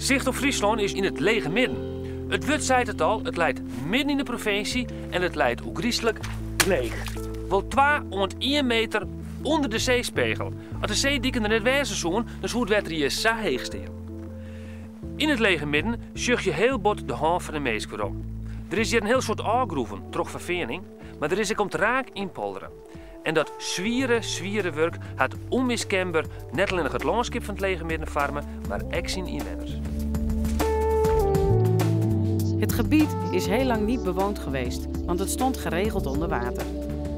Zicht op Friesland is in het lege midden. Het wut zei het al, het leidt midden in de provincie en het leidt ook griezelig leeg. Wel 201 meter onder de zeespiegel. Als de zeedieken er net wezen zoen, dan zou het water hier zo heeg staan. In het lege midden zag je heel bot de hand van de meeskwer om. Er is hier een heel soort aalgroeven, troch vervening, maar er is komt raak in polderen. En dat zwiere werk had onmiskenbaar net alleen nog het landschap van het lege midden vormen, maar ook zijn inwoners. Het gebied is heel lang niet bewoond geweest, want het stond geregeld onder water.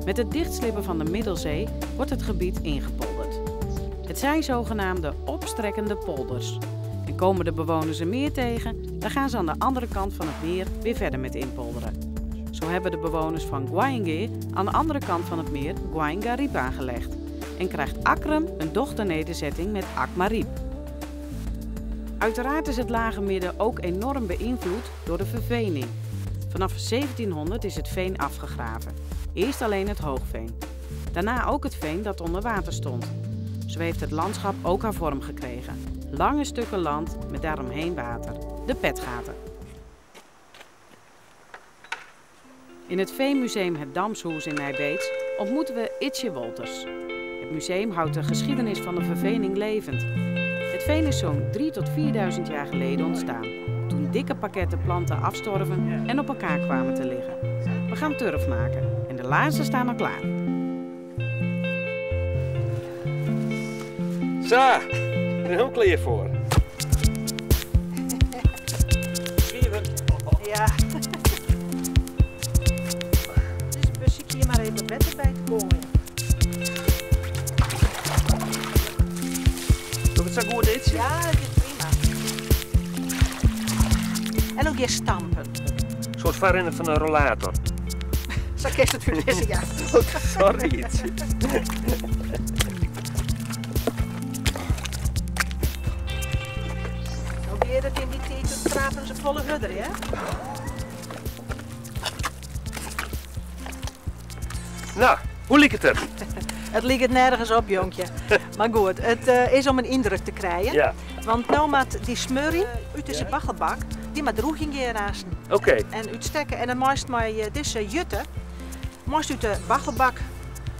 Met het dichtslippen van de Middelzee wordt het gebied ingepolderd. Het zijn zogenaamde opstrekkende polders. En komen de bewoners er meer tegen, dan gaan ze aan de andere kant van het meer weer verder met inpolderen. Zo hebben de bewoners van Guainge aan de andere kant van het meer Guaingariep aangelegd. En krijgt Akrum een dochternederzetting met Akmariep. Uiteraard is het lage midden ook enorm beïnvloed door de vervening. Vanaf 1700 is het veen afgegraven. Eerst alleen het hoogveen. Daarna ook het veen dat onder water stond. Zo heeft het landschap ook haar vorm gekregen. Lange stukken land met daaromheen water. De petgaten. In het Veenmuseum Het Damshoes in Nijbeets ontmoeten we Itje Wolters. Het museum houdt de geschiedenis van de vervening levend. Het veen is zo'n 3.000 tot 4.000 jaar geleden ontstaan. Toen dikke pakketten planten afstorven en op elkaar kwamen te liggen. We gaan turf maken en de laarzen staan al klaar. Zo, er is heel klaar voor. Ja. Dus bus ik hier maar even wat wetter bij te komen. Doe het zo goed dit? Ja, dat is prima. En ook je stampen. Een soort variant van een rollator. Zo kerst het weer eens, ja. Sorry, Ietje. Probeer dat in die tijd te trapen ze volle hudder, hè? Nou, hoe liep het er? Het ligt het nergens op, jonkje. Maar goed, het is om een indruk te krijgen. Ja. Want nou maat die smurrie uit deze baggelbak, die maat droeg in geerazen. Oké. En uitstekken. En dan moest je deze jutte, moest uit de baggelbak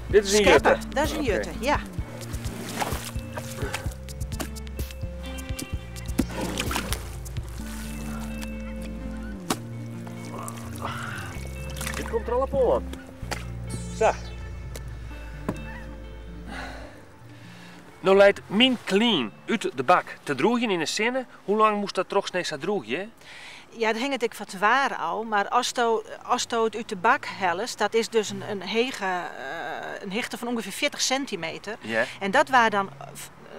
Dit is een scheppen. jutte. Dat is een jutte, ja. Dit komt er al op aan. Zo. Nou leidt min clean uit de bak te droegen in een zinnen. Hoe lang moest dat toch steeds droegen? Ja, dat hing het ik van het waar al, maar als het uit de bak helles, dat is dus een hichte van ongeveer 40 centimeter. Ja. En dat waren dan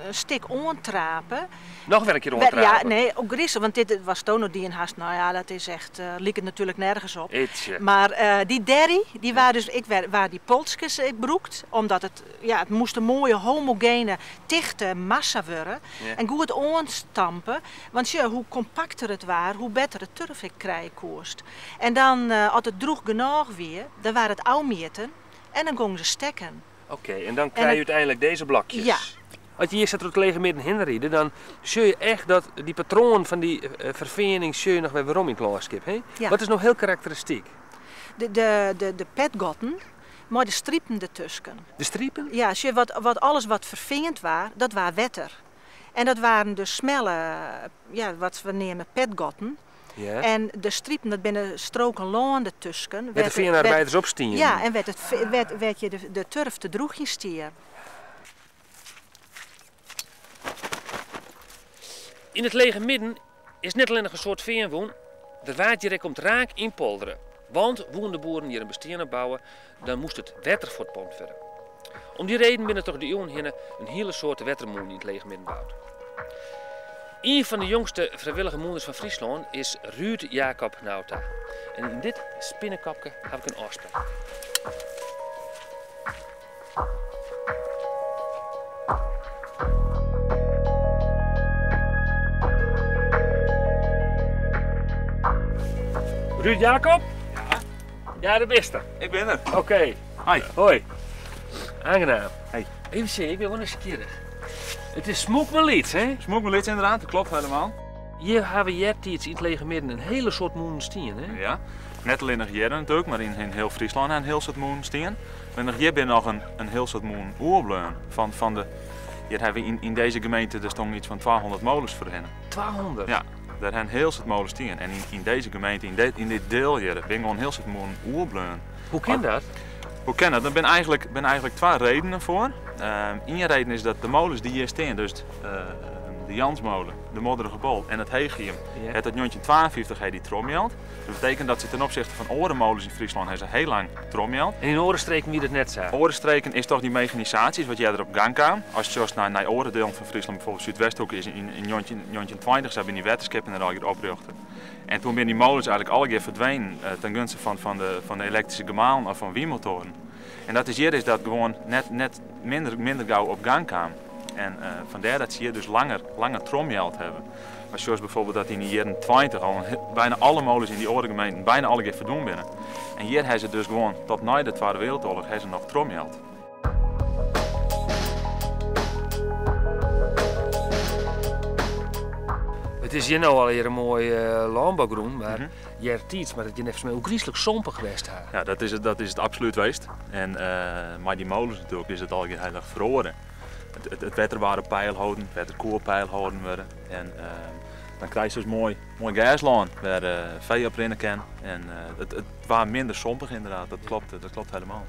een stuk ontrapen. Nog wel een keer ontrapen? Ja, nee, ook grissen, want dit was Tono die in haast, nou ja, dat is echt, liep het natuurlijk nergens op. Ietje. Maar die derry, die waren dus, waar die polskes broekt, omdat het moest een mooie homogene, dichte massa worden. Ja. En goed onstampen, want ja, hoe compacter het was, hoe beter het turf ik krijgen kost. En dan, als het droeg genoeg weer, dan waren het oudmeten en dan gingen ze stekken. Oké, en dan krijg je uiteindelijk deze blokjes. Ja. Als je hier zit het lege midden hinderrieden, dan zul je echt dat die patroon van die vervening zul je nog weer waarom in klaarskip. Ja. Wat is nog heel karakteristiek? De petgotten, maar de striepen ertussen. De striepen? Ja, alles wat vervingend was, dat was wetter. En dat waren de smelle, wat we nemen petgotten. Ja. En de striepen, dat binnen stroken loon ertussen. Met de veenarbeiders opstien. Ja, en werd je de turf te droeg in stier. In het lege midden is net alleen nog een soort veenwoon. De waardje komt raak in polderen. Want woen de boeren hier een bestaan bouwen, dan moest het wetter voor het pond verder. Om die reden binnen toch de eeuwen heen een hele soort wettermoen in het lege midden bouwt. Een van de jongste vrijwillige moeders van Friesland is Ruud Jacob Nauta. En in dit spinnenkapje heb ik een afspraak. Ruud Jacob? Ja, Ja, de beste. ik ben er. Oké. Hoi. Hoi. Aangenaam. Hey. Even zien, ik ben wel nieuwsgierig. Het is smoek maar lieds, hè? Smoek me lid inderdaad, dat klopt helemaal. Hier hebben we iets in het lege midden een hele soort moen stien, hè? Ja, net alleen nog hier natuurlijk, maar in heel Friesland een heel soort moen stien. En nog hier ben nog een heel soort moen oerbleun van de. Hier hebben we in deze gemeente er stond iets van 200 molens voor hen. 200? Ja, daar zijn heel soort molens stien. En in deze gemeente, in dit deel hier, ben gewoon heel soort moen oerbleun. Hoe kan dat? Hoe kan dat? Er zijn eigenlijk twee redenen voor. Eén reden is dat de molens die hier staan, dus de Jansmolen, de Modderige Bol en het Hegium, Ja. het uit 1952 die tromjeld. Dat betekent dat ze ten opzichte van andere molens in Friesland hebben ze heel lang tromjeld. En in Orenstreken wie dat net zei. Orenstreken is toch die mechanisatie, wat jij er op gang kwam. Als je naar oren deel van Friesland, bijvoorbeeld Zuidwesthoek, is in 1920 ze hebben die wetenschap er al hier oprichten. En toen zijn die molens eigenlijk alle keer verdwenen ten gunste van de elektrische gemalen of van wiemotoren. En dat is hier is dat gewoon net minder gauw op gang kwam. En vandaar dat ze hier dus langer tromjeld hebben. Maar zoals bijvoorbeeld dat in de jaren 20 al bijna alle molens in die orengemeenten bijna alle keer verdoen binnen. En hier hebben ze dus gewoon tot na de Tweede Wereldoorlog hebben ze nog tromjeld. Het is hier nou al hier een mooi landbouwgroen, maar je hebt iets, maar dat je net ook griezelig sompig geweest hebt. Ja, dat is het absoluut geweest. En maar die molens natuurlijk is het al heel erg verloren. Het water peil houden, het water koelpeil houden worden. En dan krijg je dus mooi gaslaan waar vee op rennen kan. En het was minder sompig inderdaad, dat klopt helemaal.